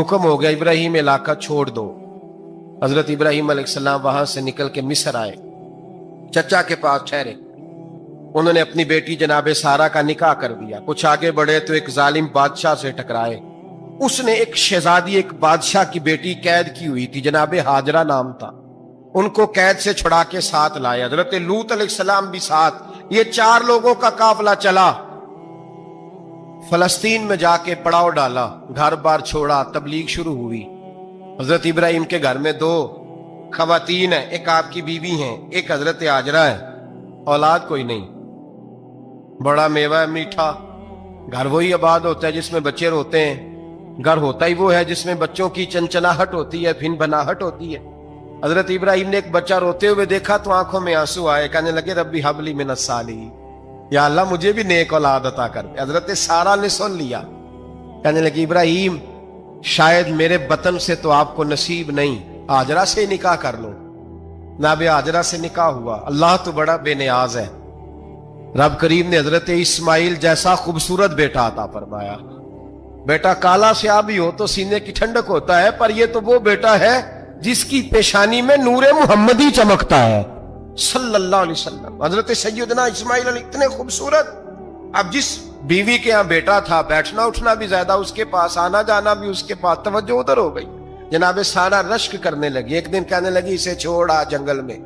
हुक्म हो गया इब्राहिम इलाका छोड़ दो। हजरत इब्राहिम अलैहिस्सलाम वहां से निकल के मिस्र आए, चचा के पास ठहरे। उन्होंने अपनी बेटी जनाबे सारा का निकाह कर दिया। कुछ आगे बढ़े तो एक जालिम बादशाह से टकराए। उसने एक शहजादी, एक बादशाह की बेटी कैद की हुई थी, जनाबे हाजरा नाम था। उनको कैद से छुड़ा के साथ लाए। हजरत लूत अलैहिस्सलाम भी साथ। ये 4 लोगों का काफिला चला। फलस्तीन में जाके पड़ाव डाला, घर बार छोड़ा, तबलीग शुरू हुई। हजरत इब्राहिम के घर में 2 खवातीन है, एक आपकी बीवी हैं, एक हजरत हाजरा है। औलाद कोई नहीं। बड़ा मेवा है मीठा। घर वही आबाद होता है जिसमें बच्चे रोते हैं। घर होता ही वो है जिसमें बच्चों की चंचनाहट होती है, फिन बनाहट होती है। हजरत इब्राहिम ने एक बच्चा रोते हुए देखा तो आंखों में आंसू आए। कहने लगे रब्बी हबली मिनस सालिहीन, या अल्लाह मुझे भी नेक औलाद अता कर दे। हजरत सारा ने सुन लिया। कहने लगी इब्राहिम शायद मेरे बतन से तो आपको नसीब नहीं, हाजरा से निकाह कर लो। नाबे हाजरा से निकाह हुआ। अल्लाह तो बड़ा बेनियाज है। रब करीम ने हजरत इस्माइल जैसा खूबसूरत बेटा अता फरमाया। बेटा काला स्याह भी हो तो सीने की ठंडक होता है, पर यह तो वो बेटा है जिसकी पेशानी में नूरे मुहम्मदी चमकता है सल्लल्लाहु अलैहि वसल्लम। हजरत सैयदना इस्माइल इतने खूबसूरत। अब जिस बीवी के यहाँ बेटा था, बैठना उठना भी ज्यादा उसके पास, आना जाना भी उसके पास, तवज्जो उधर हो गई। जनाबे सारा रश्क करने लगी। एक दिन कहने लगी इसे छोड़ आ जंगल में।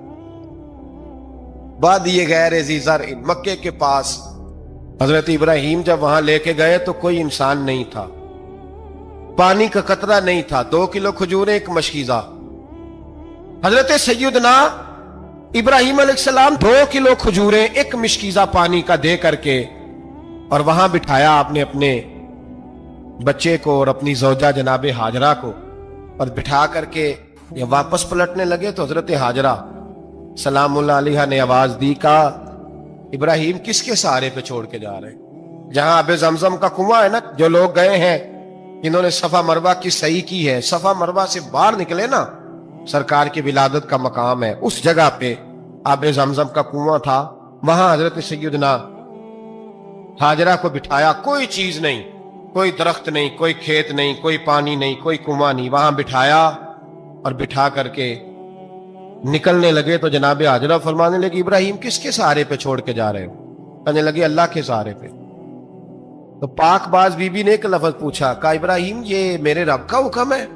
बाद ये गैर ज़ीज़र मक्के के पास। हजरत इब्राहिम जब वहां लेके गए तो कोई इंसान नहीं था, पानी का कतरा नहीं था। 2 किलो खजूरें, एक मशकीजा। हजरत सैयदना इब्राहिम अलैहिस्सलाम 2 किलो खजूरें, एक मशकीजा पानी का दे करके और वहां बिठाया आपने अपने बच्चे को और अपनी ज़ौजा जनाबे हाजरा को, और बिठा करके ये वापस पलटने लगे तो हजरत हाजरा सलामुल्लाह अलैहा ने आवाज दी, कहा इब्राहिम किसके सहारे पे छोड़ के जा रहे हैं? जहां अबे जमजम का कुआं है ना, जो लोग गए हैं, इन्होंने सफा मरवा की सही की है। सफा मरवा से बाहर निकले ना, सरकार की विलादत का मकाम है, उस जगह पे आबे जमजम का कुआं था। वहां हजरत सैयदना हाजरा को बिठाया। कोई चीज नहीं, कोई दरख्त नहीं, कोई खेत नहीं, कोई पानी नहीं, कोई कुआं नहीं। वहां बिठाया और बिठा करके निकलने लगे तो जनाबे हाजरा फरमाने लगी इब्राहिम किसके सहारे पे छोड़ के जा रहे हो? कहने लगे अल्लाह के सहारे पे। तो पाकबाज बीबी ने एक लफ्ज पूछा, कहा इब्राहिम ये मेरे रब का हुक्म है?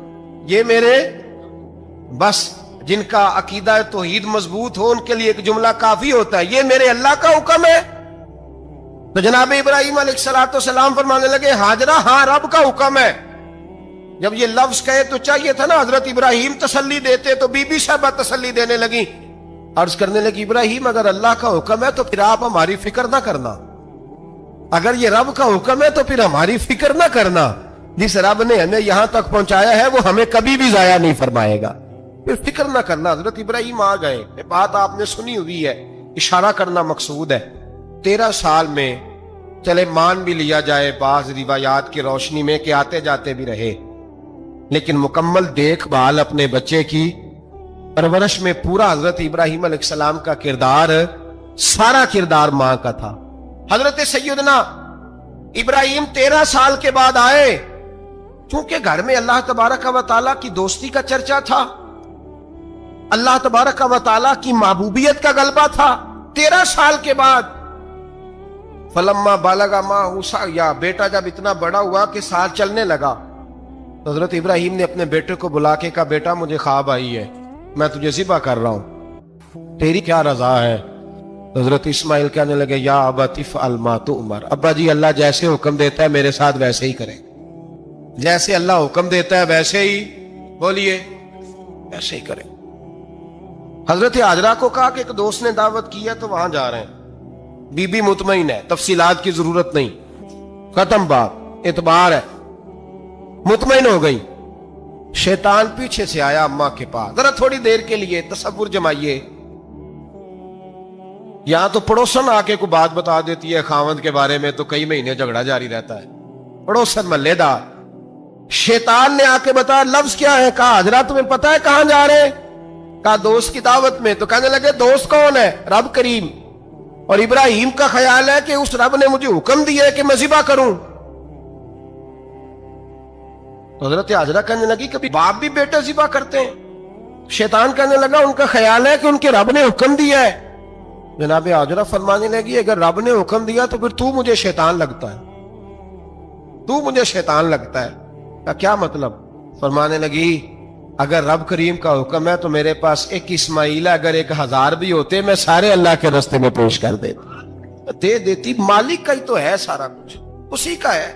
ये मेरे बस जिनका अकीदा तौहीद मजबूत हो उनके लिए एक जुमला काफी होता है, ये मेरे अल्लाह का हुक्म है? तो जनाब इब्राहिम अलैहिस्सलाम फरमाने लगे हाजरा हाँ रब का हुक्म है। जब ये लफ्ज कहे तो चाहिए था ना हजरत इब्राहिम तसल्ली देते, तो बीबी साहबा तसल्ली देने लगी। अर्ज करने लगी इब्राहिम अगर अल्लाह का हुक्म है तो फिर आप हमारी फिक्र ना करना। अगर ये रब का हुक्म है तो फिर हमारी फिक्र ना करना। जिस रब ने हमें यहां तक पहुंचाया है वो हमें कभी भी जाया नहीं फरमाएगा, फिर फिक्र ना करना। हजरत इब्राहिम आ गए। बात आपने सुनी हुई है, इशारा करना मकसूद है। 13 साल में चले मान भी लिया जाए बाज रिवायात की रोशनी में कि आते जाते भी रहे, लेकिन मुकम्मल देखभाल अपने बच्चे की परवरिश में पूरा हजरत इब्राहिम अलैहिस्सलाम का किरदार, सारा किरदार मां का था। हजरत सैयदना इब्राहिम 13 साल के बाद आए। चूंकि घर में अल्लाह तबारक व तआला की दोस्ती का चर्चा था, अल्लाह तबारक व तआला की महबूबियत का गलबा था। 13 साल के बाद फलम्मा बालगा माहूसा, या बेटा जब इतना बड़ा हुआ कि साथ चलने लगा, तो हजरत इब्राहिम ने अपने बेटे को बुला के कहा बेटा मुझे ख्वाब आई है, मैं तुझे ज़िबा कर रहा हूं, तेरी क्या रजा है? तो हजरत इस्माइल कहने लगे या अबती फ़अल मा तुअमर, अब्बा जी अल्लाह जैसे हुक्म देता है मेरे साथ वैसे ही करें। जैसे अल्लाह हुक्म देता है वैसे ही बोलिए, वैसे ही करें। हजरत हाजरा को कहा कि एक दोस्त ने दावत की है तो वहां जा रहे हैं। बीबी मुतमईन है, तफसीलात की जरूरत नहीं, खत्म बात, इतबार है, मुतमईन हो गई। शैतान पीछे से आया अम्मा के पास, जरा थोड़ी देर के लिए तसव्वुर जमाइए, यहां तो पड़ोसन आके कोई बात बता देती है खावंद के बारे में तो कई महीने झगड़ा जारी रहता है, पड़ोसन मल्लेदार। शैतान ने आके बताया लफ्ज क्या है? कहा हाजरा तुम्हें पता है कहां जा रहे हैं? कहा दोस्त की दावत में। तो कहने लगे दोस्त कौन है? रब करीम। और इब्राहिम का ख्याल है कि उस रब ने मुझे हुक्म दिया है कि मैं ज़िबा करूं। تو حضرت حاجرہ کہنے لگی کبھی باپ بھی بیٹے ذبح کرتے ہیں؟ شیطان کہنے لگا ان کا خیال ہے کہ ان کے رب نے حکم دیا ہے۔ جناب حاجرہ فرمانے لگی اگر رب نے حکم دیا تو پھر تو مجھے شیطان لگتا ہے، تو مجھے شیطان لگتا ہے۔ کا کیا مطلب؟ فرمانے لگی اگر رب کریم کا حکم ہے تو میرے پاس ایک اسماعیل ہے، اگر 1000 بھی ہوتے میں سارے اللہ کے راستے میں پیش کر دیتی، دے دیتی۔ مالک کا ہی تو ہے سارا کچھ، اسی کا ہے،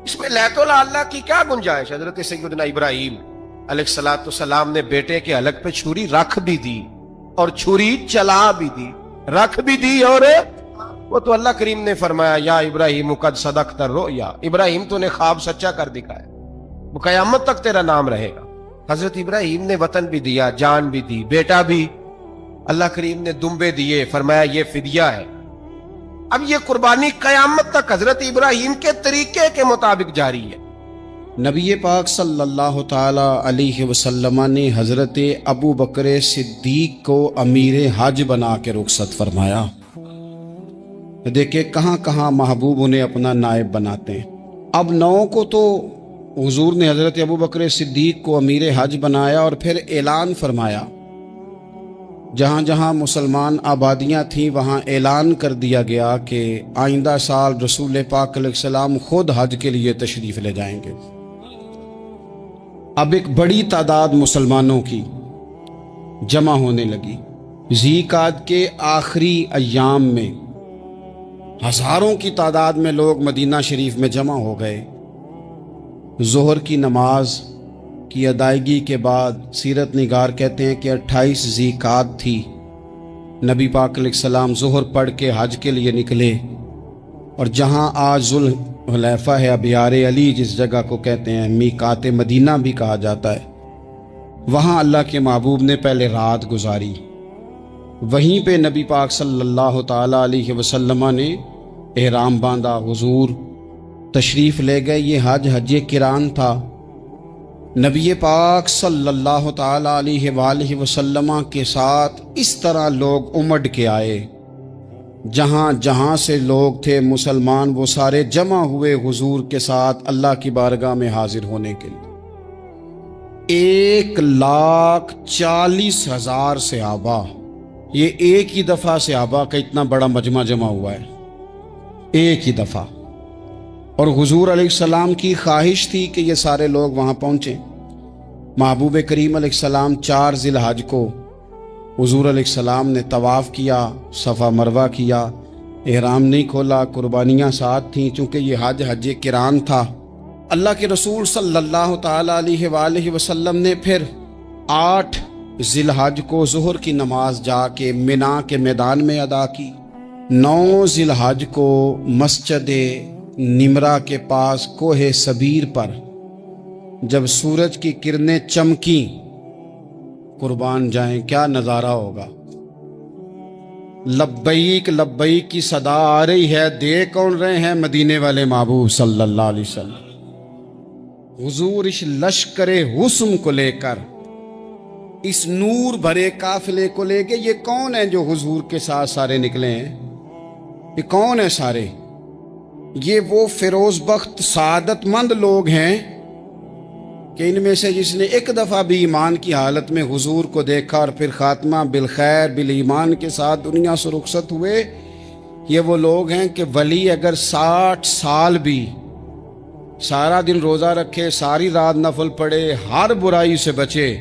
اس میں لیت اللہ کی کیا گنجائش؟ حضرت سیدنا ابراہیم علیہ السلام نے بیٹے کے حلق پہ چھری رکھ بھی دی اور چھری چلا بھی دی، رکھ بھی دی، اور وہ تو اللہ کریم نے فرمایا یا ابراہیم قد صدقت الرؤیا، ابراہیم تو نے خواب سچا کر دکھایا، وہ قیامت تک تیرا نام رہے گا۔ حضرت ابراہیم نے وطن بھی دیا، جان بھی دی، بیٹا بھی، اللہ کریم نے دمبے دیے، فرمایا یہ فدیہ ہے۔ اب یہ قربانی قیامت تک حضرت ابراہیم کے طریقے کے مطابق جاری ہے۔ نبی پاک صلی اللہ تعالی علیہ وسلم نے حضرت ابو بکر صدیق کو امیر حج بنا کے رخصت فرمایا۔ دیکھیں کہاں کہاں محبوب انہیں اپنا نائب بناتے ہیں۔ اب 9 کو تو حضور نے حضرت ابو بکر صدیق کو امیر حج بنایا اور پھر اعلان فرمایا، جہاں جہاں مسلمان آبادیاں تھیں وہاں اعلان کر دیا گیا کہ آئندہ سال رسول پاک علیہ السلام خود حج کے لیے تشریف لے جائیں گے۔ اب ایک بڑی تعداد مسلمانوں کی جمع ہونے لگی۔ ذی قعدہ کے آخری ایام میں ہزاروں کی تعداد میں لوگ مدینہ شریف میں جمع ہو گئے۔ ظہر کی نماز کی ادائیگی کے بعد سیرت نگار کہتے ہیں کہ 28 ذی قعدہ تھی، نبی پاک علیہ السلام ظہر پڑھ کے حج کے لیے نکلے، اور جہاں آج ذوالحلیفہ ہے، ابیار علی جس جگہ کو کہتے ہیں، میقات مدینہ بھی کہا جاتا ہے، وہاں اللہ کے محبوب نے پہلے رات گزاری۔ وہیں پہ نبی پاک صلی اللہ تعالی علیہ وسلم نے احرام باندھا، حضور تشریف لے گئے۔ یہ حج قران تھا۔ نبی پاک صلی اللہ تعالی علیہ وآلہ وسلم کے ساتھ اس طرح لوگ امڈ کے آئے، جہاں جہاں سے لوگ تھے مسلمان وہ سارے جمع ہوئے حضور کے ساتھ اللہ کی بارگاہ میں حاضر ہونے کے لیے۔ 1,40,000 صحابہ، یہ ایک ہی دفعہ صحابہ کا اتنا بڑا مجمع جمع ہوا ہے، ایک ہی دفعہ۔ اور حضور علیہ السلام کی خواہش تھی کہ یہ سارے لوگ وہاں پہنچیں۔ محبوب کریم علیہ السلام 4 ذی الحج کو حضور علیہ السلام نے طواف کیا، صفا مروہ کیا، احرام نہیں کھولا، قربانیاں ساتھ تھیں، چونکہ یہ حج قران تھا۔ اللہ کے رسول صلی اللہ تعالی علیہ وآلہ وسلم نے پھر 8 ذی الحج کو ظہر کی نماز جا کے منا کے میدان میں ادا کی۔ 9 ذی الحج کو مسجد نمرہ کے پاس کوہ صبیر پر جب سورج کی کرنیں چمکیں، قربان جائیں کیا نظارہ ہوگا۔ لبیک لبیک کی صدا آ رہی ہے، دے کون رہے ہیں؟ مدینے والے محبوب صلی اللہ علیہ وسلم۔ حضور اس لشکر حسن کو لے کر، اس نور بھرے قافلے کو لے کے، یہ کون ہیں جو حضور کے ساتھ سارے نکلے ہیں؟ یہ کون ہیں سارے؟ یہ وہ فیروز بخت سعادت مند لوگ ہیں کہ ان میں سے جس نے ایک دفعہ بھی ایمان کی حالت میں حضور کو دیکھا اور پھر خاتمہ بالخیر بالایمان کے ساتھ دنیا سے رخصت ہوئے، یہ وہ لوگ ہیں کہ ولی اگر 60 سال بھی سارا دن روزہ رکھے، ساری رات نفل پڑھے، ہر برائی سے بچے،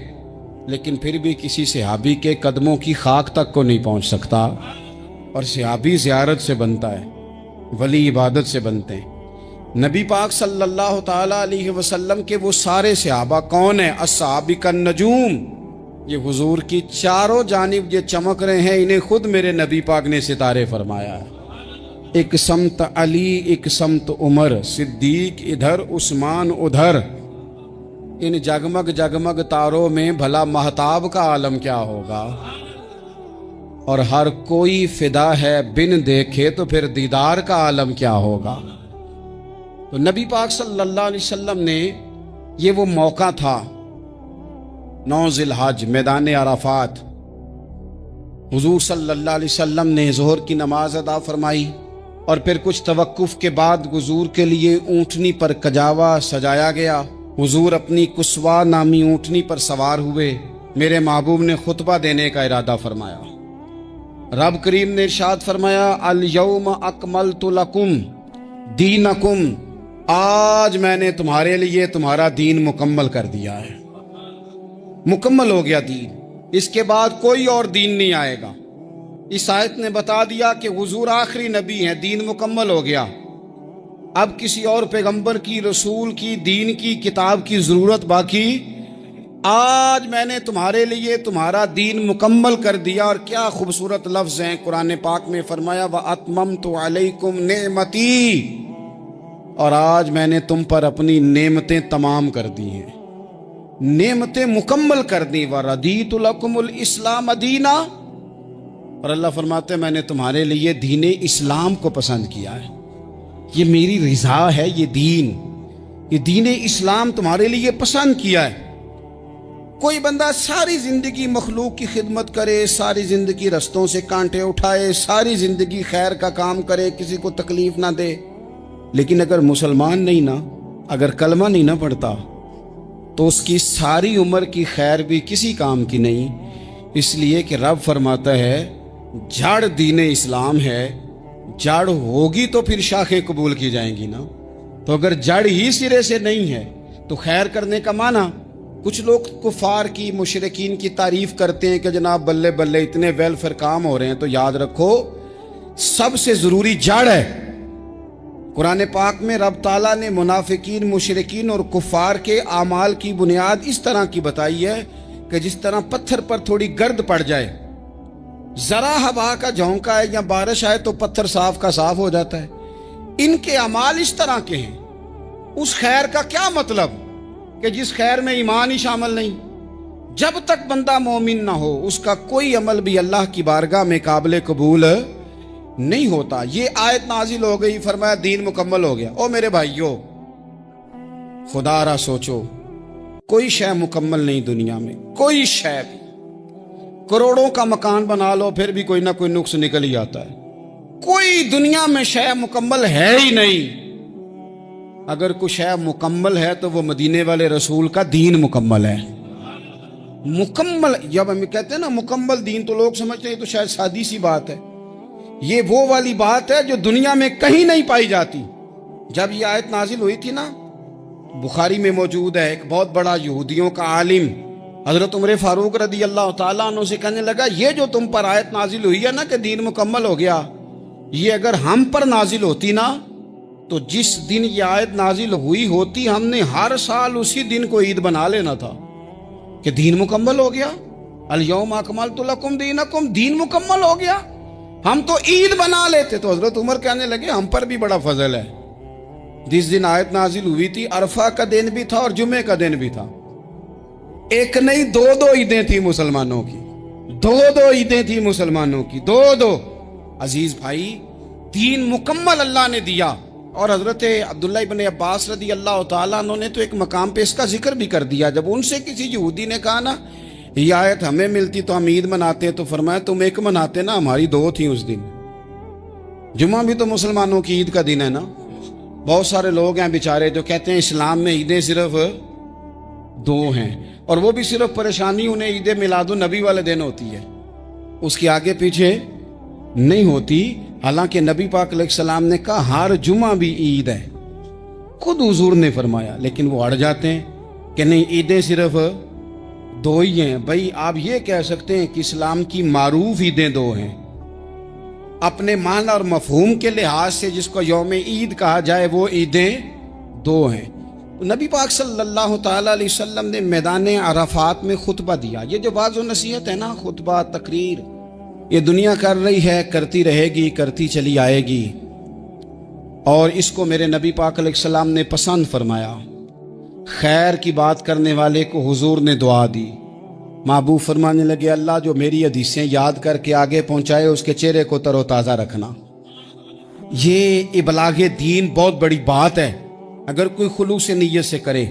لیکن پھر بھی کسی صحابی کے قدموں کی خاک تک کو نہیں پہنچ سکتا۔ اور صحابی زیارت سے بنتا ہے، ولی عبادت سے بنتے ہیں۔ نبی پاک صلی اللہ تعالی علیہ وسلم کے وہ سارے صحابہ کون ہیں؟ الصحابہ النجوم، یہ حضور کی چاروں جانب یہ چمک رہے ہیں، انہیں خود میرے نبی پاک نے ستارے فرمایا ہے۔ ایک سمت علی، ایک سمت عمر، صدیق ادھر، عثمان ادھر۔ ان جگمگ جگمگ تاروں میں بھلا مہتاب کا عالم کیا ہوگا؟ اور ہر کوئی فدا ہے بن دیکھے تو پھر دیدار کا عالم کیا ہوگا؟ تو نبی پاک صلی اللہ علیہ وسلم نے یہ وہ موقع تھا، 9 ذی الحج میدان عرفات، حضور صلی اللہ علیہ وسلم نے ظہر کی نماز ادا فرمائی، اور پھر کچھ توقف کے بعد حضور کے لیے اونٹنی پر کجاوا سجایا گیا، हुजूर अपनी कुस्वा नामी ऊँटनी पर सवार हुए, मेरे महबूब ने खुतबा देने का इरादा फरमाया। रब करीम ने इरशाद फरमाया, अल यौम अकमलतु लकुम दीनकुम, आज मैंने तुम्हारे लिए तुम्हारा दीन मुकम्मल कर दिया है। मुकम्मल हो गया दीन, इसके बाद कोई और दीन नहीं आएगा। इस आयत ने बता दिया कि हुजूर आखिरी नबी हैं, दीन मुकम्मल हो गया। अब किसी और पैगंबर की, रसूल की, दीन की, किताब की जरूरत बाकी, आज मैंने तुम्हारे लिए तुम्हारा दीन मुकम्मल कर दिया। और क्या खूबसूरत लफ्ज़ हैं कुरान पाक में, फरमाया व अतममतु अलैकुम नेमती, और आज मैंने तुम पर अपनी नेमतें तमाम कर दी हैं, नेमतें मुकम्मल कर दी। व रदीतु लकुमुल इस्लाम दीना, और अल्लाह फरमाते हैं मैंने तुम्हारे लिए दीन इस्लाम को पसंद किया है, ये मेरी रिजा है, ये दीन इस्लाम तुम्हारे लिए पसंद किया है। कोई बंदा सारी जिंदगी मखलूक की खिदमत करे, सारी जिंदगी रस्तों से कांटे उठाए, सारी जिंदगी खैर का काम करे, किसी को तकलीफ ना दे, लेकिन अगर मुसलमान नहीं ना, अगर कलमा नहीं ना पढ़ता, तो उसकी सारी उम्र की खैर भी किसी काम की नहीं। इसलिए कि रब फरमाता है जड़ दीन इस्लाम है, जड़ होगी तो फिर शाखें कबूल की जाएंगी ना। तो अगर जड़ ही सिरे से नहीं है तो खैर करने का माना। कुछ लोग कुफार की, मुशरिकीन की तारीफ करते हैं कि जनाब बल्ले बल्ले इतने वेलफेयर काम हो रहे हैं, तो याद रखो सबसे जरूरी जड़ है। कुरान पाक में रब ताला ने मुनाफिकीन, मुशरिकीन और कुफार के आमाल की बुनियाद इस तरह की बताई है कि जिस तरह पत्थर पर थोड़ी गर्द पड़ जाए, जरा हवा का झोंका है या बारिश आए तो पत्थर साफ का साफ हो जाता है। इनके अमाल इस तरह के हैं। उस खैर का क्या मतलब कि जिस खैर में ईमान ही शामिल नहीं। जब तक बंदा मोमिन ना हो उसका कोई अमल भी अल्लाह की बारगाह में काबिल कबूल नहीं होता। ये आयत नाजिल हो गई, फरमाया दीन मुकम्मल हो गया। ओ मेरे भाइयों, खुदा रा सोचो, कोई शय मुकम्मल नहीं दुनिया में, कोई शय भी। करोड़ों का मकान बना लो फिर भी कोई ना कोई नुक्स निकल ही आता है। कोई दुनिया में शय मुकम्मल है ही नहीं। अगर कुछ शय मुकम्मल है तो वो मदीने वाले रसूल का दीन मुकम्मल है। मुकम्मल, जब हम कहते हैं ना मुकम्मल दीन, तो लोग समझते हैं तो शायद सादी सी बात है। ये वो वाली बात है जो दुनिया में कहीं नहीं पाई जाती। जब ये आयत नाजिल हुई थी ना, बुखारी में मौजूद है, एक बहुत बड़ा यहूदियों का आलिम हजरत उमर फारूक रदी अल्लाह ताला अन्हु से कहने लगा, ये जो तुम पर आयत नाजिल हुई है ना कि दीन मुकम्मल हो गया, ये अगर हम पर नाजिल होती ना, तो जिस दिन ये आयत नाजिल हुई होती हमने हर साल उसी दिन को ईद बना लेना था कि दीन मुकम्मल हो गया। अल यौम अकमलतु लकुम दीनकुम, दीन मुकम्मल हो गया। हम तो ईद बना लेते। तो हजरत उमर कहने लगे हम पर भी बड़ा फजल है। जिस दिन आयत नाजिल हुई थी अरफा का दिन भी था और जुमे का दिन भी था। एक नहीं दो ईदें थी मुसलमानों की, दो ईदें थी मुसलमानों की, दो। अजीज भाई, दीन मुकम्मल अल्लाह ने दिया। और हजरत अब्दुल्लाह इब्न अब्बास रदी अल्लाह ताला अन्हु ने तो एक मकाम पे इसका जिक्र भी कर दिया। जब उनसे किसी यहूदी ने कहा ना ये आयत हमें मिलती तो हम ईद मनाते, तो फरमाया तुम एक मनाते ना, हमारी दो थी उस दिन। जुम्मा भी तो मुसलमानों की ईद का दिन है ना। बहुत सारे लोग हैं बेचारे जो कहते हैं इस्लाम में ईदें सिर्फ दो हैं, और वो भी सिर्फ परेशानी उन्हें ईद मिलादुन नबी वाले दिन होती है, उसके आगे पीछे नहीं होती। हालांकि नबी पाक अलैहिस्सलाम ने कहा हर जुमा भी ईद है, खुद हुजूर ने फरमाया, लेकिन वो अड़ जाते हैं कि नहीं ईदें सिर्फ दो ही हैं। भाई आप ये कह सकते हैं कि इस्लाम की मारूफ ईदें दो हैं, अपने मान और मफहूम के लिहाज से जिसको यौम ईद कहा जाए वो ईदें दो हैं। नबी पाक सल्लल्लाहु ताला अलैहि वसल्लम ने मैदान अराफात में खुतबा दिया। ये जो वाज़ व नसीहत है ना, खुतबा तकरीर, ये दुनिया कर रही है, करती रहेगी, करती चली आएगी। और इसको मेरे नबी पाक अलैहिस्सलाम ने पसंद फरमाया। खैर की बात करने वाले को हुजूर ने दुआ दी। महबूब फरमाने लगे, अल्लाह जो मेरी हदीसें याद करके आगे पहुंचाए उसके चेहरे को तरोताज़ा रखना। ये इबलागे दीन बहुत बड़ी बात है अगर कोई खुलूस नीयत से करे।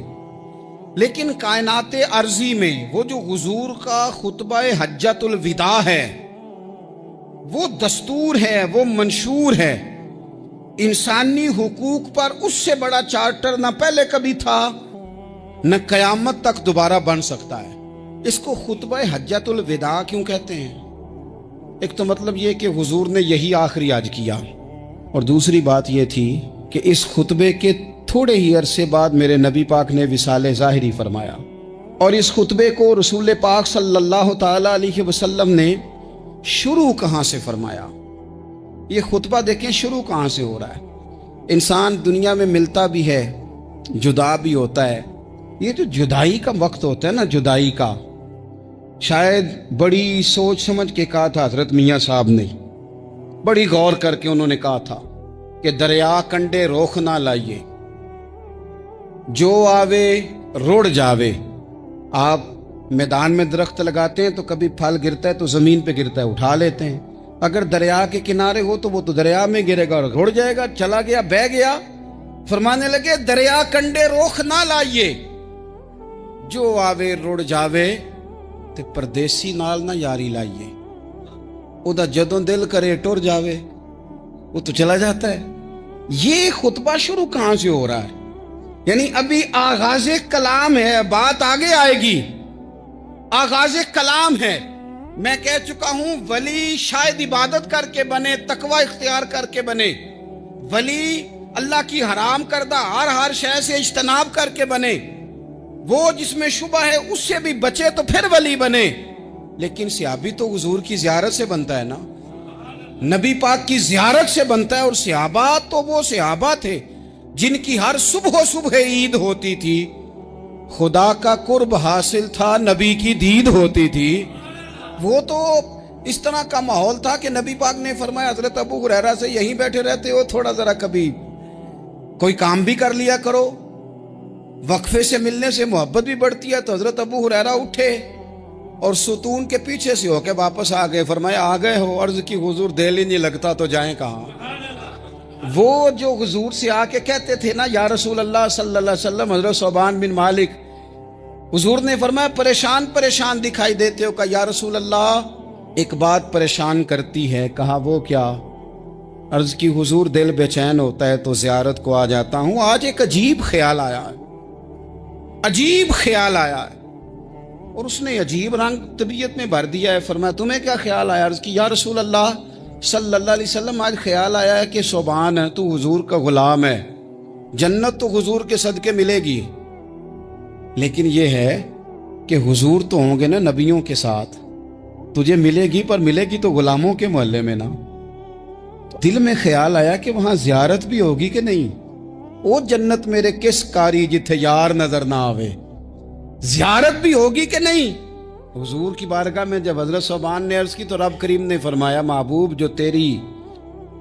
लेकिन कायनाते अर्जी में वो जो हुजूर का खुतबा हज्जतुल विदा है, वो दस्तूर है, वो मंशूर है। इंसानी हुकूक पर उससे बड़ा चार्टर ना पहले कभी था न कयामत तक दोबारा बन सकता है। इसको खुतबा हज्जतुल विदा क्यों कहते हैं? एक तो मतलब ये कि हुजूर ने यही आखिरी आज किया, और दूसरी बात ये थी कि इस खुतबे के थोड़े ही अरसे बाद मेरे नबी पाक ने विसाले ज़ाहिरी फरमाया, और इस खुतबे को रसूल पाक सल्लल्लाहु ताला अलैहि वसल्लम ने शुरू कहाँ से फरमाया? ये खुतबा देखें शुरू कहाँ से हो रहा है। इंसान दुनिया में मिलता भी है, जुदा भी होता है। ये जो जुदाई का वक्त होता है ना, जुदाई का, शायद बड़ी सोच समझ के कहा था हजरत मियाँ साहब ने, बड़ी गौर करके उन्होंने कहा था कि दरिया कंडे रोख ना लाइए, जो आवे रुड़ जावे। आप मैदान में दरख्त लगाते हैं तो कभी फल गिरता है तो जमीन पे गिरता है, उठा लेते हैं। अगर दरिया के किनारे हो तो वो तो दरिया में गिरेगा और रुड़ जाएगा, चला गया, बह गया। फरमाने लगे दरिया कंडे रोख ना लाइए, जो आवे रुड़ जावे, ते परदेसी नाल ना यारी लाइए। ओदा जदों दिल करे टुर जावे, वो तो चला जाता है। ये खुतबा शुरू कहां से हो रहा है? यानी अभी आगाज़े कलाम है, बात आगे आएगी। आगाज़े कलाम है। मैं कह चुका हूं वली शायद इबादत करके बने, तकवा इख्तियार करके बने। वली अल्लाह की हराम करदा हर शय से इज्तनाब करके बने। वो जिसमें शुबा है उससे भी बचे तो फिर वली बने। लेकिन सहाबी तो हुजूर की ज़ियारत से बनता है ना, नबी पाक की ज़ियारत से बनता है। और सहाबा तो वो सहाबा थे जिनकी हर सुबह ईद होती थी, खुदा का कुर्ब हासिल था, नबी की दीद होती थी। वो तो इस तरह का माहौल था कि नबी पाक ने फरमाया हजरत अबू हुरैरा से, यहीं बैठे रहते हो, थोड़ा जरा कभी कोई काम भी कर लिया करो। वक्फे से मिलने से मोहब्बत भी बढ़ती है। तो हजरत अबू हुरैरा उठे और सुतून के पीछे से होके वापस आ गए। फरमाया आ गए हो? अर्ज की हुजूर दिल ही नहीं लगता तो जाएं कहाँ। वो जो हुजूर से आके कहते थे ना, या रसूल अल्लाह सल्लल्लाहु अलैहि वसल्लम, हजरत सोबान बिन मालिक, हुजूर ने फरमाया परेशान परेशान दिखाई देते हो। कहा या रसूल अल्लाह एक बात परेशान करती है। कहा वो क्या? अर्ज की हुजूर दिल बेचैन होता है तो ज़ियारत को आ जाता हूँ। आज एक अजीब ख्याल आया है, अजीब ख्याल आया है। और उसने अजीब रंग तबीयत में भर दिया है। फरमाया तुम्हें क्या ख्याल आया? अर्ज की या रसूल अल्लाह सल्लल्लाहु अलैहि वसल्लम, आज ख्याल आया है कि सोबान है, तू हुजूर का गुलाम है, जन्नत तो हुजूर के सदके मिलेगी, लेकिन यह है कि हुजूर तो होंगे ना नबियों के साथ, तुझे मिलेगी पर मिलेगी तो गुलामों के मोहल्ले में ना। तो दिल में ख्याल आया कि वहां ज़ियारत भी होगी कि नहीं। ओ जन्नत मेरे किस कारी जिथे यार नजर ना आवे, ज़ियारत भी होगी कि नहीं। हुजूर की बारगाह में जब हजरत सोबान ने अर्ज की तो रब करीम ने फरमाया महबूब जो तेरी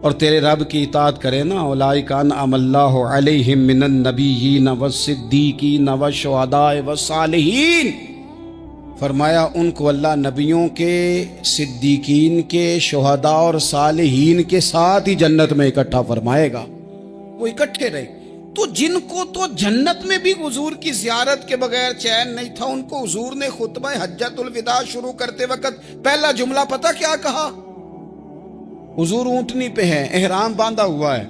और तेरे रब की इताअत करे ना, उलाइका अनअमल्लाहु अलैहिम मिनन नबिय्यीन वस्सिद्दीकीन वशुहदाए वस्सालिहीन, फरमाया उनको अल्लाह नबियों के, सिद्दीकीन के, शुहदा और सालिहीन के साथ ही जन्नत में इकट्ठा फरमाएगा। वो इकट्ठे रहे। तो जिनको तो जन्नत में भी हुजूर की ज़ियारत के बगैर चैन नहीं था, उनको हुजूर ने खुतबा हज्जतुल विदा शुरू करते वक्त पहला जुमला पता क्या कहा? हुजूर ऊंटनी पे है, एहराम बांधा हुआ है,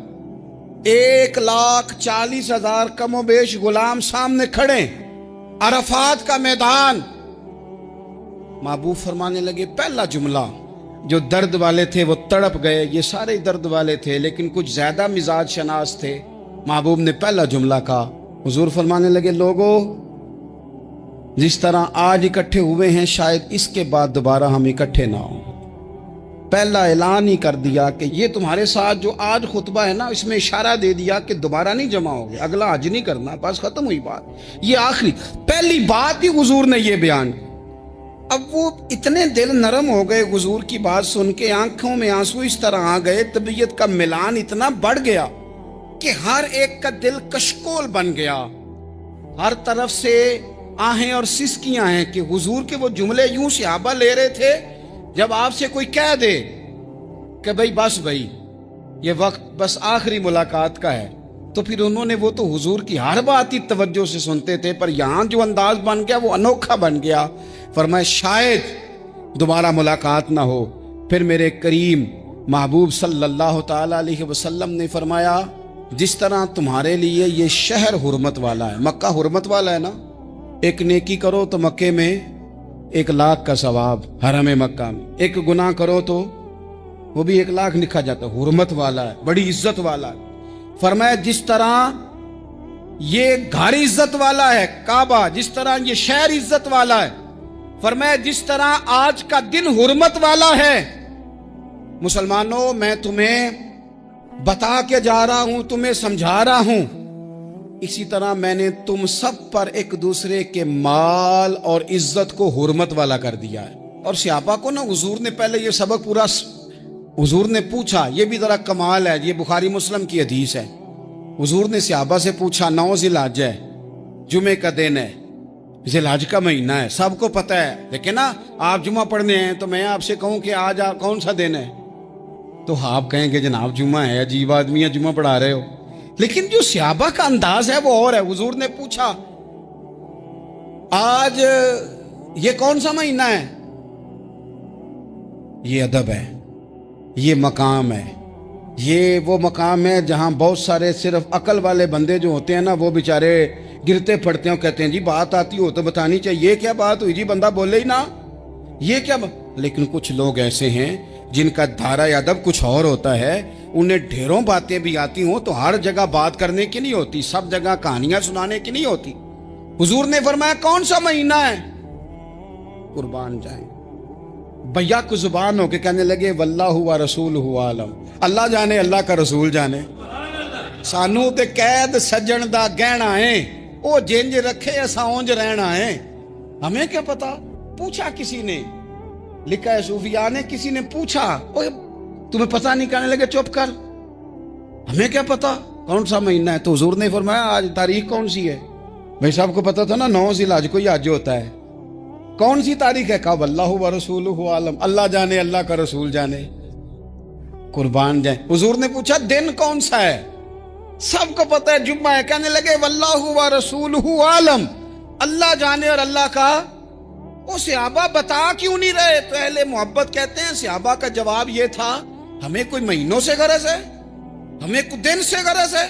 1,40,000 कमोबेश गुलाम सामने खड़े, अरफात का मैदान। महबूब फरमाने लगे पहला जुमला, जो दर्द वाले थे वो तड़प गए, ये सारे दर्द वाले थे लेकिन कुछ ज्यादा मिजाज शनास थे। महबूब ने पहला जुमला कहा। हुजूर फरमाने लगे लोगो, जिस तरह आज इकट्ठे हुए हैं शायद इसके बाद दोबारा हम इकट्ठे ना हों। पहला ऐलान ही कर दिया कि ये तुम्हारे साथ जो आज खुतबा है ना, इसमें इशारा दे दिया कि दोबारा नहीं जमा होगे, अगला हज नहीं करना, बस खत्म हुई बात। ये आखिरी पहली बात ही हुजूर ने ये बयान। अब वो इतने दिल नरम हो गए हुजूर की बात सुन के, आंखों में आंसू इस तरह आ गए, तबीयत का मिलान इतना बढ़ गया कि हर एक का दिल कशकोल बन गया। हर तरफ से आहें और सिसकियां हैं कि हुजूर के वो जुमले यूं सहाबा ले रहे थे जब आपसे कोई कह दे कि भाई बस भाई ये वक्त बस आखिरी मुलाकात का है, तो फिर उन्होंने वो तो हुजूर की हर बात ही तवज्जो से सुनते थे, पर यहां जो अंदाज बन गया वो अनोखा बन गया। फरमाया शायद दोबारा मुलाकात ना हो। फिर मेरे करीम महबूब सल्लल्लाहु ताला अलैहि वसल्लम ने फरमाया जिस तरह तुम्हारे लिए ये शहर हुर्मत वाला है, मक्का हुर्मत वाला है ना, एक नेकी करो तो मक्के में 1,00,000 का सवाब, हरम मक्का में। एक गुनाह करो तो वो भी 1,00,000 लिखा जाता है। हुर्मत वाला है, बड़ी इज्जत वाला है। फरमाया जिस तरह ये घर इज्जत वाला है काबा, जिस तरह ये शहर इज्जत वाला है, फरमाया जिस तरह आज का दिन हुर्मत वाला है। मुसलमानों, मैं तुम्हें बता के जा रहा हूं, तुम्हें समझा रहा हूं, इसी तरह मैंने तुम सब पर एक दूसरे के माल और इज्जत को हुर्मत वाला कर दिया है। और सहाबा को ना हुजूर ने पहले ये सबक पूरा, हुजूर ने पूछा, ये भी जरा कमाल है, ये बुखारी मुस्लिम की हदीस है। हुजूर ने सहाबा से पूछा, 9 ज़िलहज है, जुमे का दिन है, ज़िलहज का महीना है, सबको पता है, लेकिन ना आप जुमा पढ़ने हैं तो मैं आपसे कहूं कि आज आप कौन सा दिन है, तो आप कहेंगे जनाब जुमा है, अजीब आदमी है, जुमा पढ़ा रहे हो। लेकिन जो सहाबा का अंदाज है वो और है। हुजूर ने पूछा, आज ये कौन सा महीना है? ये अदब है, ये मकाम है, ये वो मकाम है जहां बहुत सारे सिर्फ अकल वाले बंदे जो होते हैं ना, वो बेचारे गिरते पड़ते हैं, कहते हैं जी बात आती हो तो बतानी चाहिए, ये क्या बात हुई जी, बंदा बोले ही ना, ये क्या लेकिन कुछ लोग ऐसे हैं जिनका धारा अदब कुछ और होता है, उन्हें ढेरों बातें भी आती हों तो हर जगह बात करने की नहीं होती, सब जगह कहानियां सुनाने की नहीं होती। हुजूर ने फरमाया कौन सा महीना है? कुर्बान जाए भैया को जुबान होके कहने लगे वल्लाहु व रसूलुहु आलम, अल्लाह जाने, अल्लाह का रसूल जाने। सानू ते कैद सज्जन दा गहना है, ओ जिंज रखे असा उंज रहना है, हमें क्या पता। पूछा किसी ने, लिखा है सूफिया ने, किसी ने पूछा, ओए तुम्हें पता नहीं? कहने लगे चुप कर, हमें क्या पता कौन सा महीना है। तो हुजूर ने फरमाया आज तारीख कौन सी है? भाई साहब को पता था ना 9 ज़िलहज को ही आज होता है, कौन सी तारीख है? कहा वल्लाहु व रसूलुहु आलम, अल्लाह जाने, अल्लाह का रसूल जाने। कुर्बान जाए। हुजूर ने पूछा दिन कौन सा है? सबको पता है जुम्मा है। कहने लगे वल्लाहु व रसूलुहु आलम, अल्लाह जाने और अल्लाह का। वो सहाबा बता क्यों नहीं रहे? तो अहले मोहब्बत कहते हैं सहाबा का जवाब ये था, हमें कोई महीनों से गरज है, हमें कोई दिन से गरज है,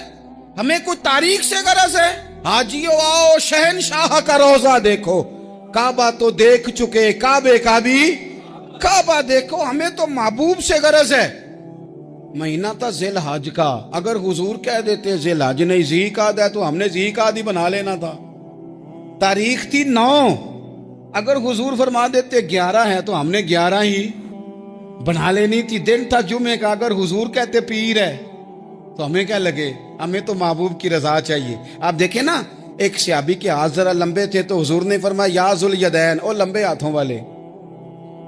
हमें कोई तारीख से गरज है। हाजियो आओ शहनशाह का रोजा देखो, काबा तो देख चुके, काबे का भी काबा देखो, हमें तो महबूब से गरज है। महीना था ज़िलहज का, अगर हुजूर कह देते ज़िलहज नहीं ज़ीक़ाद है तो हमने ज़ीक़ाद ही बना लेना था। तारीख थी 9, अगर हुजूर फरमा देते 11 है तो हमने 11 ही बना लेनी थी। दिन था जुमे का, अगर हुजूर कहते पीर है तो हमें क्या लगे, हमें तो महबूब की रजा चाहिए। आप देखें ना, एक सहाबी के हाथ जरा लंबे थे तो हुजूर ने फरमाया या जुल यदैन, ओ लंबे हाथों वाले।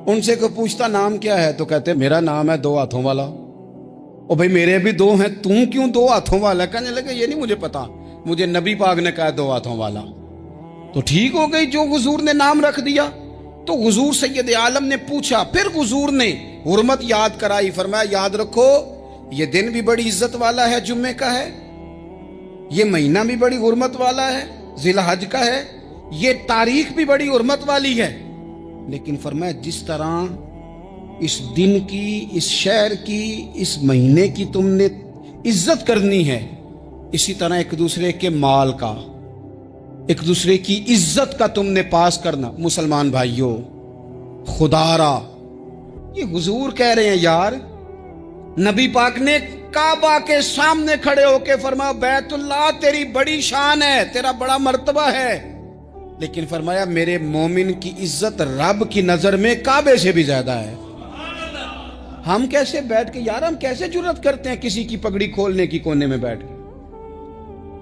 उनसे को पूछता नाम क्या है तो कहते मेरा नाम है 2 हाथों वाला। ओ भाई मेरे भी 2 हैं, तू क्यों 2 हाथों वाला? कहने लगे ये नहीं मुझे पता, मुझे नबी पाक ने कहा 2 हाथों वाला। तो ठीक हो गई जो हुजूर ने नाम रख दिया। तो हुजूर सैयद आलम ने पूछा, फिर हुजूर ने हुर्मत याद कराई, फरमाया याद रखो ये दिन भी बड़ी इज्जत वाला है, जुम्मे का है, ये महीना भी बड़ी हुर्मत वाला है, ज़िलहज का है, ये तारीख भी बड़ी हुर्मत वाली है। लेकिन फरमाया जिस तरह इस दिन की, इस शहर की, इस महीने की तुमने इज्जत करनी है, इसी तरह एक दूसरे के माल का, एक दूसरे की इज्जत का तुमने पास करना। मुसलमान भाइयों, खुदारा ये हुजूर कह रहे हैं यार, नबी पाक ने काबा के सामने खड़े होके फरमाया बैतुल्लाह तेरी बड़ी शान है, तेरा बड़ा मर्तबा है, लेकिन फरमाया मेरे मोमिन की इज्जत रब की नजर में काबे से भी ज्यादा है। हम कैसे बैठ के यार, हम कैसे जुर्रत करते हैं किसी की पगड़ी खोलने की कोने में बैठ के?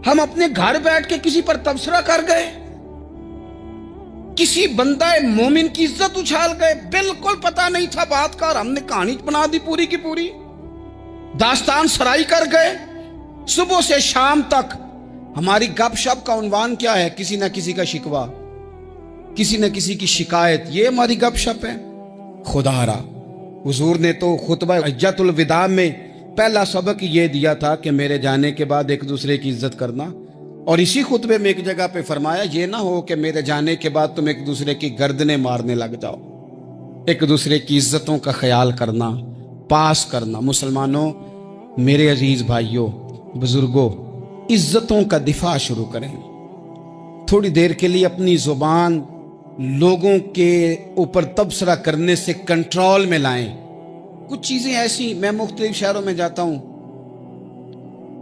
हम अपने घर बैठ के किसी पर तबसरा कर गए, किसी बंदा मोमिन की इज्जत उछाल गए, बिल्कुल पता नहीं था बात का, और हमने कहानी बना दी पूरी की पूरी, दास्तान सराई कर गए। सुबह से शाम तक हमारी गपशप का उन्वान क्या है? किसी न किसी का शिकवा, किसी न किसी की शिकायत, ये हमारी गपशप है। खुदारा हुजूर ने तो खुतबा हज्जतुल विदा में पहला सबक ये दिया था कि मेरे जाने के बाद एक दूसरे की इज्जत करना, और इसी खुतबे में एक जगह पे फरमाया ये ना हो कि मेरे जाने के बाद तुम एक दूसरे की गर्दनें मारने लग जाओ। एक दूसरे की इज्जतों का ख्याल करना, पास करना। मुसलमानों, मेरे अजीज भाइयों, बुजुर्गों, इज्जतों का दिफा शुरू करें, थोड़ी देर के लिए अपनी जुबान लोगों के ऊपर तबसरा करने से कंट्रोल में लाएं। कुछ चीज़ें ऐसी, मैं मुख्तलिफ शहरों में जाता हूँ,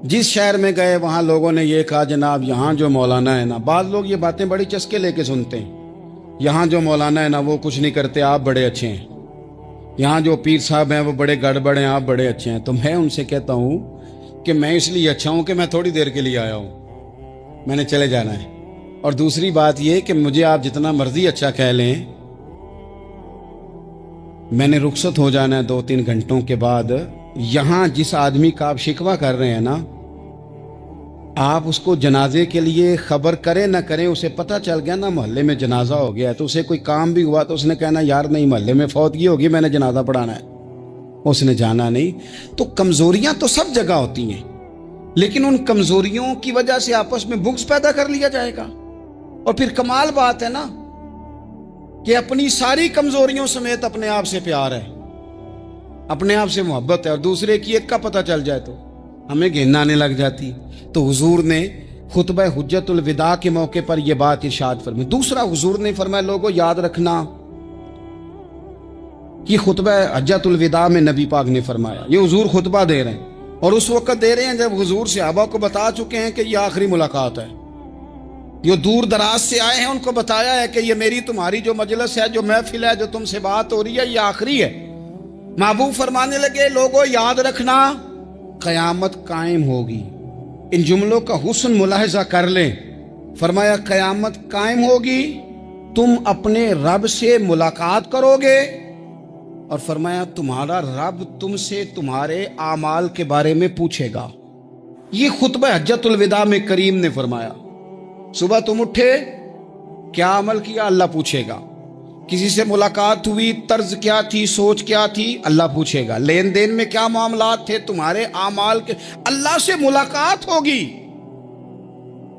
जिस शहर में गए वहाँ लोगों ने ये कहा जनाब यहाँ जो मौलाना है ना, बाद लोग ये बातें बड़ी चस्के लेके सुनते हैं, यहाँ जो मौलाना है ना वो कुछ नहीं करते, आप बड़े अच्छे हैं, यहाँ जो पीर साहब हैं वो बड़े गड़बड़ हैं, आप बड़े अच्छे हैं। तो मैं उनसे कहता हूँ कि मैं इसलिए अच्छा हूँ कि मैं थोड़ी देर के लिए आया हूँ, मैंने चले जाना है। और दूसरी बात ये कि मुझे आप जितना मर्जी अच्छा कह लें, मैंने रुखसत हो जाना है 2-3 घंटों के बाद। यहाँ जिस आदमी का आप शिकवा कर रहे हैं ना, आप उसको जनाजे के लिए खबर करें ना करें, उसे पता चल गया ना मोहल्ले में जनाजा हो गया है, तो उसे कोई काम भी हुआ तो उसने कहना यार नहीं मोहल्ले में फौतगी होगी, मैंने जनाजा पढ़ाना है, उसने जाना नहीं। तो कमजोरियां तो सब जगह होती हैं, लेकिन उन कमजोरियों की वजह से आपस में बुग़्ज़ पैदा कर लिया जाएगा। और फिर कमाल बात है ना कि अपनी सारी कमजोरियों समेत अपने आप से प्यार है, अपने आप से मोहब्बत है, और दूसरे की एक का पता चल जाए तो हमें घिन आने लग जाती। तो हुजूर ने खुतबा हुज्जतुल विदा के मौके पर यह बात इरशाद फरमाई। दूसरा, हुजूर ने फरमाया लोगों याद रखना कि खुतबा हज्जतुल विदा में नबी पाक ने फरमाया, ये हुजूर खुतबा दे रहे हैं और उस वक्त दे रहे हैं जब हुजूर सहाबा को बता चुके हैं कि ये आखिरी मुलाकात है। जो दूर दराज से आए हैं उनको बताया है कि ये मेरी तुम्हारी जो मजलिस है, जो महफिल है, जो तुमसे बात हो रही है, ये आखिरी है। महबूब फरमाने लगे लोगों याद रखना क़यामत कायम होगी। इन जुमलों का हुस्न मुलाहिजा कर लें। फरमाया क़यामत कायम होगी, तुम अपने रब से मुलाकात करोगे, और फरमाया तुम्हारा रब तुमसे तुम्हारे आमाल के बारे में पूछेगा। ये खुतबा हज्जतुल विदा में करीम ने फरमाया, सुबह तुम उठे, क्या अमल किया, अल्लाह पूछेगा। किसी से मुलाकात हुई, तर्ज क्या थी, सोच क्या थी, अल्लाह पूछेगा। लेन देन में क्या मामलात थे, तुम्हारे आमाल के, अल्लाह से मुलाकात होगी,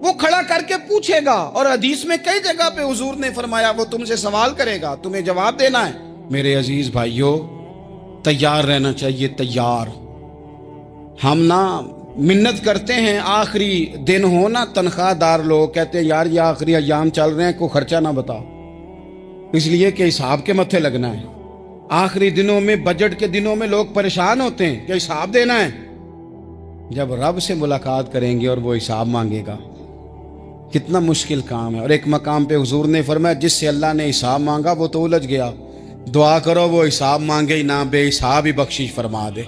वो खड़ा करके पूछेगा। और हदीस में कई जगह पे हुजूर ने फरमाया वो तुमसे सवाल करेगा, तुम्हें जवाब देना है। मेरे अजीज भाइयों, तैयार रहना चाहिए, तैयार। हम ना मिन्नत करते हैं आखिरी दिन हो ना, तनख्वाहदार लोग कहते हैं यार ये आखिरी अयाम चल रहे हैं, कोई खर्चा ना बताओ, इसलिए कि हिसाब के मत्थे लगना है। आखिरी दिनों में, बजट के दिनों में लोग परेशान होते हैं कि हिसाब देना है। जब रब से मुलाकात करेंगे और वो हिसाब मांगेगा, कितना मुश्किल काम है। और एक मकाम पे हुजूर ने फरमाया जिससे अल्लाह ने हिसाब मांगा वो तो उलझ गया, दुआ करो वो हिसाब मांगे ही ना, बेहिसाब ही बख्शिश फरमा दे।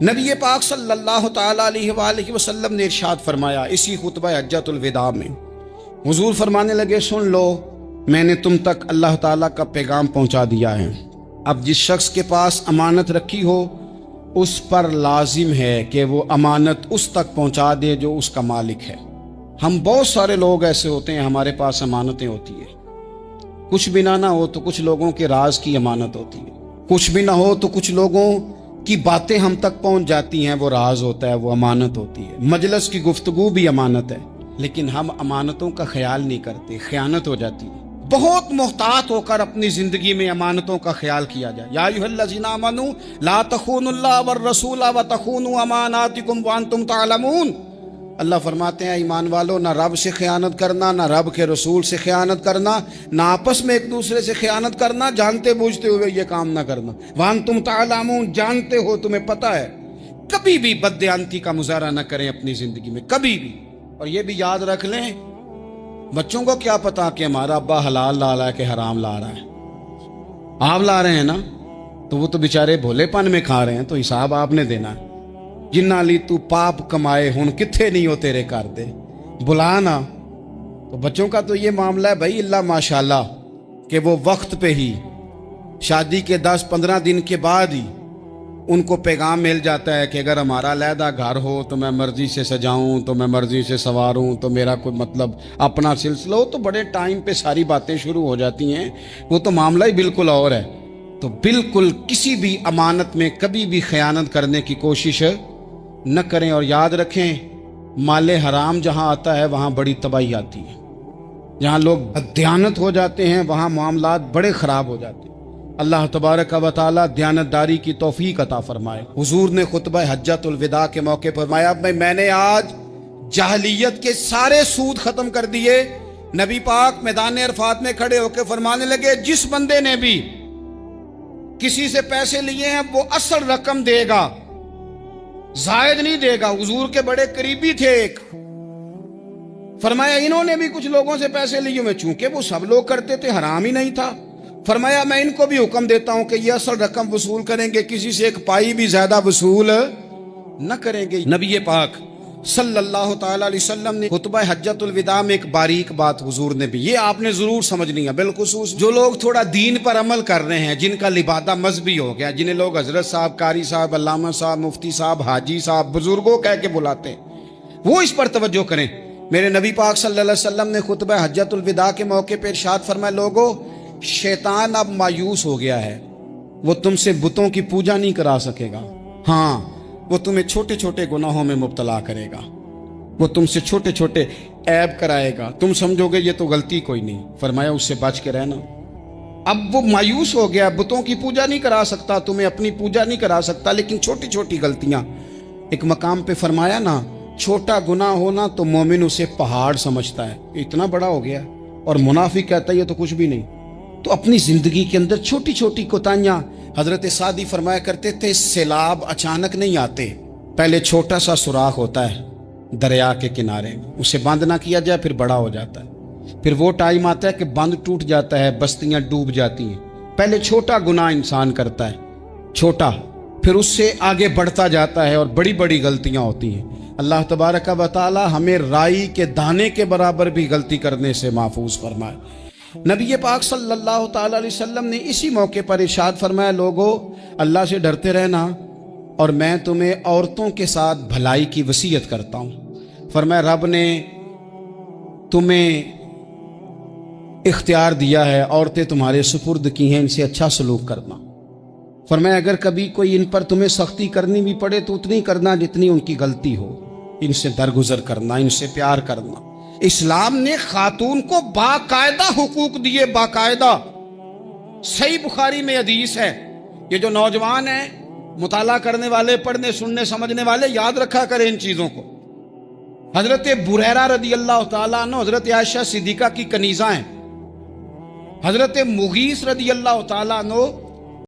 नबी पाक सल्लल्लाहु ताला अलैहि वसल्लम ने इरशाद फरमाया इसी खुतबा हज्जतुल विदा में, हुजूर फरमाने लगे सुन लो, मैंने तुम तक अल्लाह ताला का पैगाम पहुंचा दिया है। अब जिस शख्स के पास अमानत रखी हो उस पर लाजिम है कि वो अमानत उस तक पहुंचा दे जो उसका मालिक है। हम बहुत सारे लोग ऐसे होते हैं, हमारे पास अमानतें होती है, कुछ भी ना हो तो कुछ लोगों के राज की अमानत होती है, कुछ भी ना हो तो कुछ लोगों की बातें हम तक पहुंच जाती हैं, वो राज होता है, वो अमानत होती है। मजलिस की गुफ्तगू भी अमानत है, लेकिन हम अमानतों का ख्याल नहीं करते, खयानत हो जाती है। बहुत मोहतात होकर अपनी जिंदगी में अमानतों का ख्याल किया जाए। या अय्युहल्लज़ीना आमनू ला तख़ूनुल्लाह वर रसूला व तख़ूनु अमानातिकुम व अंतुम तालमून। अल्लाह फरमाते हैं ईमान वालों, ना रब से खयानत करना, ना रब के रसूल से खयानत करना, ना आपस में एक दूसरे से खयानत करना, जानते बूझते हुए ये काम ना करना। व अंतुम तालमून, जानते हो, तुम्हें पता है। कभी भी बददियानती का मुजाहरा न करें अपनी जिंदगी में, कभी भी। और ये भी याद रख लें, बच्चों को क्या पता कि हमारा अब्बा हलाल ला रहा है कि हराम ला रहा है। आप ला रहे हैं ना, तो वो तो बेचारे भोलेपन में खा रहे हैं, तो हिसाब आपने देना है। जिन्ना ली तू पाप कमाए हुण किथे नहीं हो तेरे घर दे, बुला ना। तो बच्चों का तो ये मामला है भाई, अल्लाह माशाल्लाह कि वो वक्त पे ही, शादी के 10-15 दिन के बाद ही उनको पैगाम मिल जाता है कि अगर हमारा अलहदा घर हो तो मैं मर्जी से सजाऊं, तो मैं मर्जी से संवारूं, तो मेरा कोई मतलब अपना सिलसिला हो, तो बड़े टाइम पे सारी बातें शुरू हो जाती हैं। वो तो मामला ही बिल्कुल और है। तो बिल्कुल किसी भी अमानत में कभी भी खयानत करने की कोशिश न करें। और याद रखें, माले हराम जहाँ आता है वहाँ बड़ी तबाही आती है। जहाँ लोग बददियानत हो जाते हैं वहाँ मामलात बड़े ख़राब हो जाते हैं। अल्लाह तबारक व तआला दयानतदारी की तौफीक अता फरमाए। हुजूर ने खुतबा हज्जतुल विदा के मौके पर फरमाया, मैंने आज جاہلیت کے سارے سود ختم کر دیے. نبی پاک میدان عرفات میں کھڑے ہو کے فرمانے لگے جس بندے نے بھی کسی سے پیسے لیے ہیں وہ اصل رقم دے گا, زائد نہیں دے گا. حضور کے بڑے قریبی تھے ایک, فرمایا انہوں نے بھی کچھ لوگوں سے پیسے لیے ہوئے, چونکہ وہ سب لوگ کرتے تھے, حرام ہی نہیں تھا. فرمایا میں ان کو بھی حکم دیتا ہوں کہ یہ اصل رقم وصول کریں گے, کسی سے ایک پائی بھی زیادہ وصول نہ کریں گے. نبی پاک صلی اللہ تعالی علیہ وسلم نے خطبہ حجۃ الوداع میں ایک باریک بات حضور نے بھی, یہ آپ نے ضرور سمجھنی ہے, بالخصوص جو لوگ تھوڑا دین پر عمل کر رہے ہیں, جن کا لبادہ مذہبی ہو گیا, جنہیں لوگ حضرت صاحب, قاری صاحب, علامہ صاحب, مفتی صاحب, حاجی صاحب, بزرگوں کہہ کے بلاتے ہیں, وہ اس پر توجہ کریں. میرے نبی پاک صلی اللہ علیہ وسلم نے خطبہ حجۃ الوداع کے موقع پہ ارشاد فرمایا, لوگو شیطان اب مایوس ہو گیا ہے, وہ تم سے بتوں کی پوجا نہیں کرا سکے گا, ہاں وہ تمہیں چھوٹے چھوٹے گناہوں میں مبتلا کرے گا, وہ تم سے چھوٹے چھوٹے عیب کرائے گا, تم سمجھو گے یہ تو غلطی کوئی نہیں. فرمایا اس سے بچ کے رہنا. اب وہ مایوس ہو گیا, بتوں کی پوجا نہیں کرا سکتا, تمہیں اپنی پوجا نہیں کرا سکتا, لیکن چھوٹی چھوٹی غلطیاں. ایک مقام پہ فرمایا نا, چھوٹا گناہ ہونا تو مومن اسے پہاڑ سمجھتا ہے, اتنا بڑا ہو گیا, اور منافق کہتا ہے یہ تو کچھ بھی نہیں. تو اپنی زندگی کے اندر چھوٹی چھوٹی کوتاہیاں, حضرت سعدی فرمایا کرتے تھے سیلاب اچانک نہیں آتے, پہلے چھوٹا سا سوراخ ہوتا ہے دریا کے کنارے, اسے بند نہ کیا جائے پھر بڑا ہو جاتا ہے, پھر وہ ٹائم آتا ہے کہ بند ٹوٹ جاتا ہے, بستیاں ڈوب جاتی ہیں. پہلے چھوٹا گناہ انسان کرتا ہے, چھوٹا, پھر اس سے آگے بڑھتا جاتا ہے اور بڑی بڑی غلطیاں ہوتی ہیں. اللہ تبارک و تعالی ہمیں رائی کے دانے کے برابر بھی غلطی کرنے سے محفوظ فرمائے. نبی پاک صلی اللہ تعالی علیہ وسلم نے اسی موقع پر ارشاد فرمایا, لوگو اللہ سے ڈرتے رہنا, اور میں تمہیں عورتوں کے ساتھ بھلائی کی وصیت کرتا ہوں. فرمایا رب نے تمہیں اختیار دیا ہے, عورتیں تمہارے سپرد کی ہیں, ان سے اچھا سلوک کرنا. فرمایا اگر کبھی کوئی ان پر تمہیں سختی کرنی بھی پڑے تو اتنی کرنا جتنی ان کی غلطی ہو, ان سے درگزر کرنا, ان سے پیار کرنا. اسلام نے خاتون کو باقاعدہ حقوق دیے, باقاعدہ. صحیح بخاری میں حدیث ہے, یہ جو نوجوان ہیں, مطالعہ کرنے والے, پڑھنے سننے سمجھنے والے, یاد رکھا کریں ان چیزوں کو. حضرت بریرہ رضی اللہ تعالیٰ عنہ حضرت عائشہ صدیقہ کی کنیزہ ہیں. حضرت مغیث رضی اللہ تعالیٰ عنہ